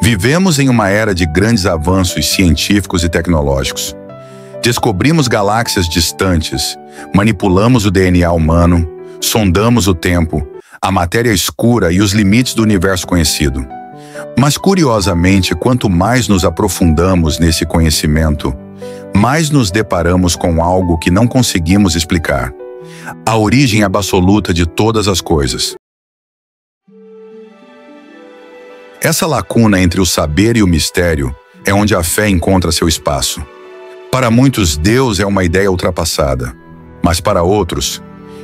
Vivemos em uma era de grandes avanços científicos e tecnológicos. Descobrimos galáxias distantes, manipulamos o DNA humano, sondamos o tempo, a matéria escura e os limites do universo conhecido. Mas, curiosamente, quanto mais nos aprofundamos nesse conhecimento, mais nos deparamos com algo que não conseguimos explicar: a origem absoluta de todas as coisas. Essa lacuna entre o saber e o mistério é onde a fé encontra seu espaço. Para muitos, Deus é uma ideia ultrapassada, mas para outros,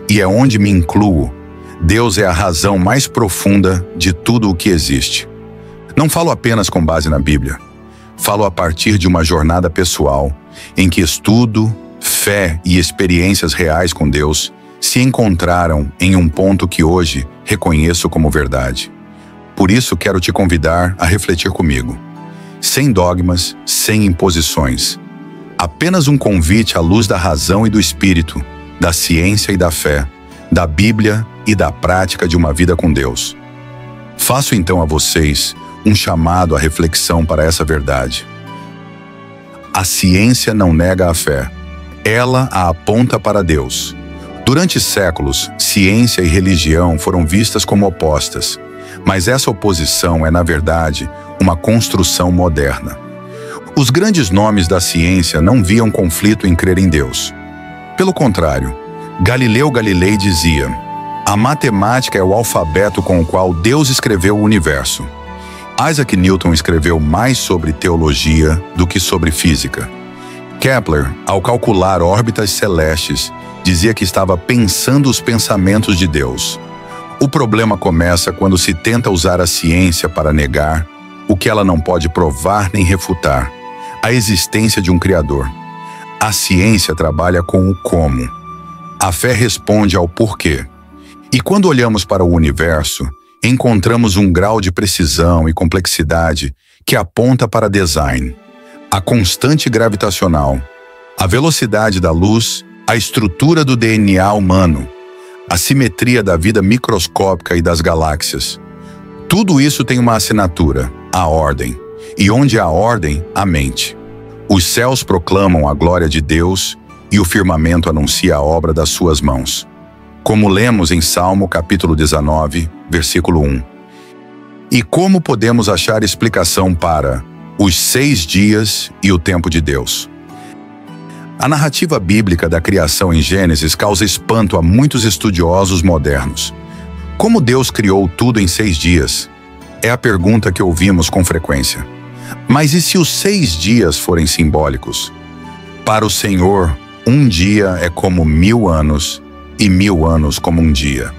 e é onde me incluo, Deus é a razão mais profunda de tudo o que existe. Não falo apenas com base na Bíblia. Falo a partir de uma jornada pessoal em que estudo, fé e experiências reais com Deus se encontraram em um ponto que hoje reconheço como verdade. Por isso quero te convidar a refletir comigo. Sem dogmas, sem imposições. Apenas um convite à luz da razão e do espírito, da ciência e da fé, da Bíblia e da prática de uma vida com Deus. Faço então a vocês um chamado à reflexão para essa verdade. A ciência não nega a fé. Ela a aponta para Deus. Durante séculos, ciência e religião foram vistas como opostas, mas essa oposição é, na verdade, uma construção moderna. Os grandes nomes da ciência não viam conflito em crer em Deus. Pelo contrário, Galileu Galilei dizia: a matemática é o alfabeto com o qual Deus escreveu o universo. Isaac Newton escreveu mais sobre teologia do que sobre física. Kepler, ao calcular órbitas celestes, dizia que estava pensando os pensamentos de Deus. O problema começa quando se tenta usar a ciência para negar o que ela não pode provar nem refutar: a existência de um Criador. A ciência trabalha com o como. A fé responde ao porquê. E quando olhamos para o universo, encontramos um grau de precisão e complexidade que aponta para design, a constante gravitacional, a velocidade da luz, a estrutura do DNA humano, a simetria da vida microscópica e das galáxias. Tudo isso tem uma assinatura: a ordem. E onde há ordem, há mente. Os céus proclamam a glória de Deus e o firmamento anuncia a obra das suas mãos. Como lemos em Salmo capítulo 19, versículo 1. E como podemos achar explicação para os 6 dias e o tempo de Deus? A narrativa bíblica da criação em Gênesis causa espanto a muitos estudiosos modernos. Como Deus criou tudo em 6 dias? É a pergunta que ouvimos com frequência. Mas e se os 6 dias forem simbólicos? Para o Senhor, um dia é como 1000 anos, e 1000 anos como um dia.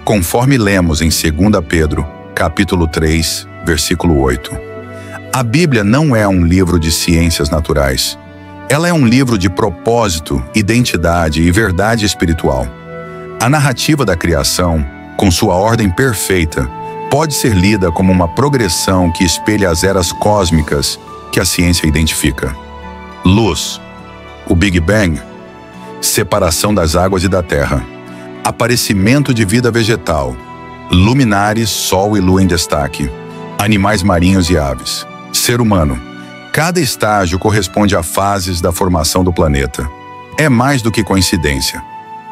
Conforme lemos em 2 Pedro, capítulo 3, versículo 8. A Bíblia não é um livro de ciências naturais. Ela é um livro de propósito, identidade e verdade espiritual. A narrativa da criação, com sua ordem perfeita, pode ser lida como uma progressão que espelha as eras cósmicas que a ciência identifica. Luz, o Big Bang, separação das águas e da terra, aparecimento de vida vegetal, luminares, sol e lua em destaque, animais marinhos e aves, ser humano. Cada estágio corresponde a fases da formação do planeta. É mais do que coincidência.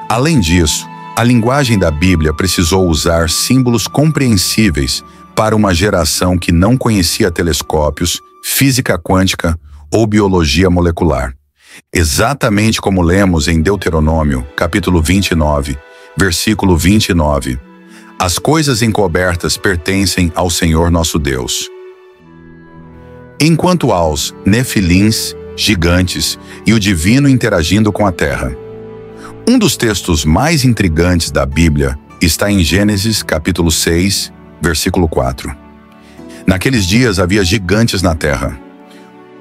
Além disso, a linguagem da Bíblia precisou usar símbolos compreensíveis para uma geração que não conhecia telescópios, física quântica ou biologia molecular. Exatamente como lemos em Deuteronômio, capítulo 29, versículo 29. As coisas encobertas pertencem ao Senhor nosso Deus. Enquanto aos Nefilins, gigantes, e o divino interagindo com a terra. Um dos textos mais intrigantes da Bíblia está em Gênesis, capítulo 6, versículo 4. Naqueles dias havia gigantes na terra.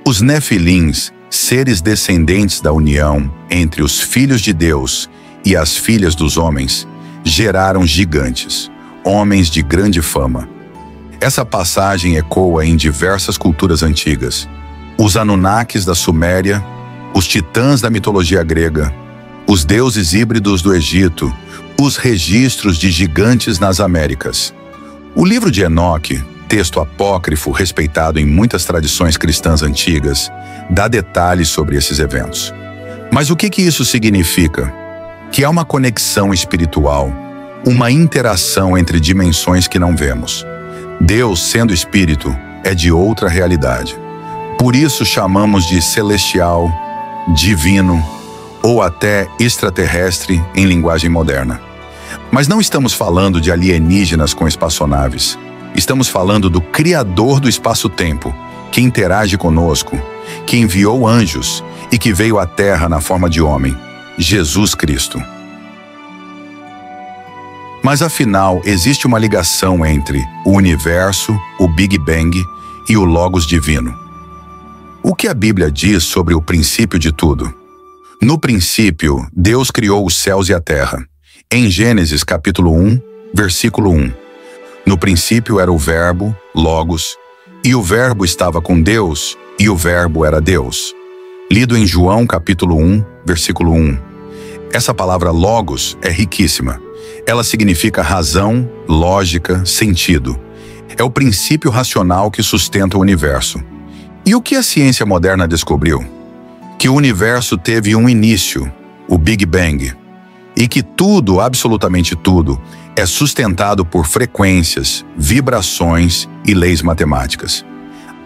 Os Nefilins, seres descendentes da união entre os filhos de Deus e as filhas dos homens, geraram gigantes, homens de grande fama. Essa passagem ecoa em diversas culturas antigas. Os Anunnakis da Suméria, os titãs da mitologia grega, os deuses híbridos do Egito, os registros de gigantes nas Américas. O livro de Enoque, texto apócrifo respeitado em muitas tradições cristãs antigas dá detalhes sobre esses eventos. Mas o que isso significa? Que há uma conexão espiritual, uma interação entre dimensões que não vemos. Deus, sendo espírito, é de outra realidade. Por isso chamamos de celestial, divino ou até extraterrestre em linguagem moderna. Mas não estamos falando de alienígenas com espaçonaves. Estamos falando do Criador do espaço-tempo, que interage conosco, que enviou anjos e que veio à Terra na forma de homem, Jesus Cristo. Mas afinal, existe uma ligação entre o universo, o Big Bang e o Logos divino. O que a Bíblia diz sobre o princípio de tudo? No princípio, Deus criou os céus e a terra. Em Gênesis capítulo 1, versículo 1. No princípio era o Verbo, Logos, e o Verbo estava com Deus, e o Verbo era Deus. Lido em João capítulo 1, versículo 1. Essa palavra Logos é riquíssima. Ela significa razão, lógica, sentido. É o princípio racional que sustenta o universo. E o que a ciência moderna descobriu? Que o universo teve um início, o Big Bang, e que tudo, absolutamente tudo, é sustentado por frequências, vibrações e leis matemáticas.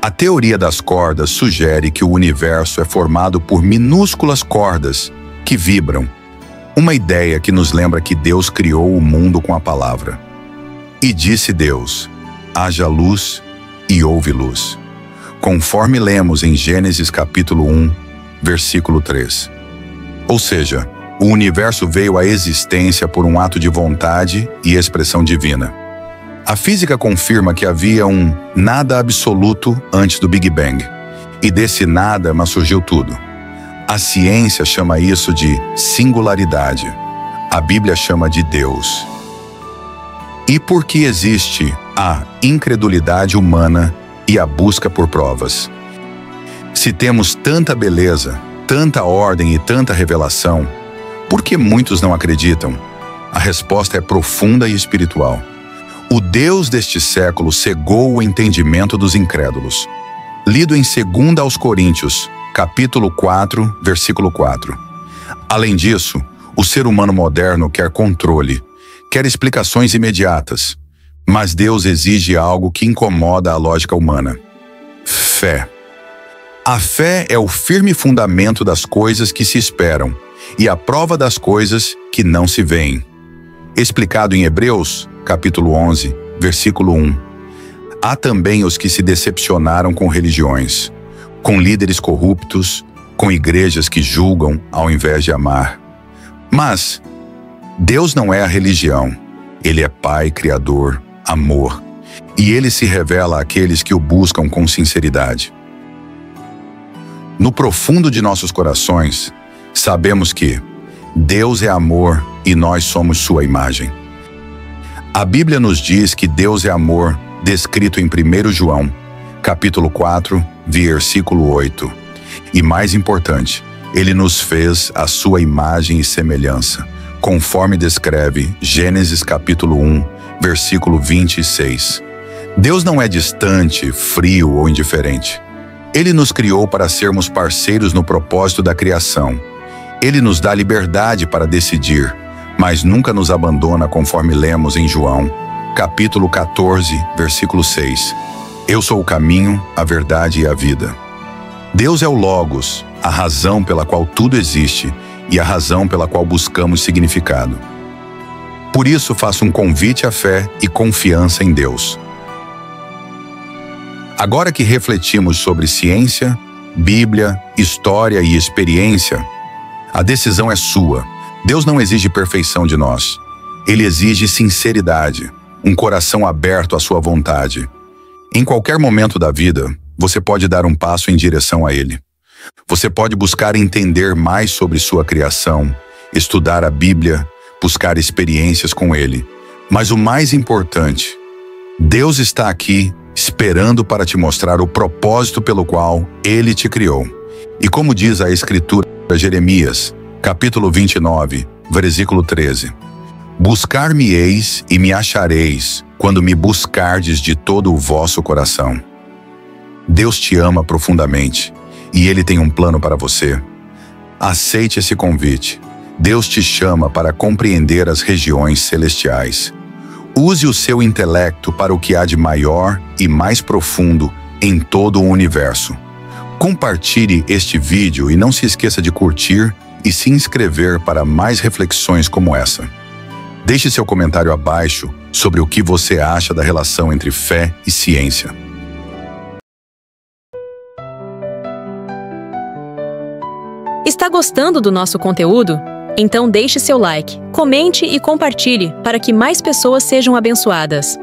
A teoria das cordas sugere que o universo é formado por minúsculas cordas que vibram. Uma ideia que nos lembra que Deus criou o mundo com a palavra. E disse Deus, haja luz e houve luz. Conforme lemos em Gênesis capítulo 1, versículo 3. Ou seja, o universo veio à existência por um ato de vontade e expressão divina. A física confirma que havia um nada absoluto antes do Big Bang. E desse nada, mas surgiu tudo. A ciência chama isso de singularidade. A Bíblia chama de Deus. E por que existe a incredulidade humana e a busca por provas? Se temos tanta beleza, tanta ordem e tanta revelação, por que muitos não acreditam? A resposta é profunda e espiritual. O Deus deste século cegou o entendimento dos incrédulos. Lido em 2 aos Coríntios, capítulo 4, versículo 4. Além disso, o ser humano moderno quer controle, quer explicações imediatas, mas Deus exige algo que incomoda a lógica humana: fé. A fé é o firme fundamento das coisas que se esperam e a prova das coisas que não se veem. Explicado em Hebreus, capítulo 11, versículo 1. Há também os que se decepcionaram com religiões, com líderes corruptos, com igrejas que julgam ao invés de amar. Mas Deus não é a religião. Ele é Pai, Criador, amor. E Ele se revela àqueles que o buscam com sinceridade. No profundo de nossos corações, sabemos que Deus é amor e nós somos sua imagem. A Bíblia nos diz que Deus é amor, descrito em 1 João, capítulo 4, versículo 8. E mais importante, Ele nos fez a sua imagem e semelhança, conforme descreve Gênesis capítulo 1, versículo 26. Deus não é distante, frio ou indiferente. Ele nos criou para sermos parceiros no propósito da criação. Ele nos dá liberdade para decidir, mas nunca nos abandona, conforme lemos em João, capítulo 14, versículo 6. Eu sou o caminho, a verdade e a vida. Deus é o Logos, a razão pela qual tudo existe e a razão pela qual buscamos significado. Por isso faço um convite à fé e confiança em Deus. Agora que refletimos sobre ciência, Bíblia, história e experiência, a decisão é sua. Deus não exige perfeição de nós. Ele exige sinceridade, um coração aberto à sua vontade. Em qualquer momento da vida, você pode dar um passo em direção a Ele. Você pode buscar entender mais sobre sua criação, estudar a Bíblia, buscar experiências com Ele. Mas o mais importante, Deus está aqui esperando para te mostrar o propósito pelo qual Ele te criou. E como diz a Escritura, Jeremias, capítulo 29, versículo 13. Buscar-me-eis e me achareis, quando me buscardes de todo o vosso coração. Deus te ama profundamente e Ele tem um plano para você. Aceite esse convite. Deus te chama para compreender as regiões celestiais. Use o seu intelecto para o que há de maior e mais profundo em todo o universo. Compartilhe este vídeo e não se esqueça de curtir e se inscrever para mais reflexões como essa. Deixe seu comentário abaixo sobre o que você acha da relação entre fé e ciência. Está gostando do nosso conteúdo? Então deixe seu like, comente e compartilhe para que mais pessoas sejam abençoadas.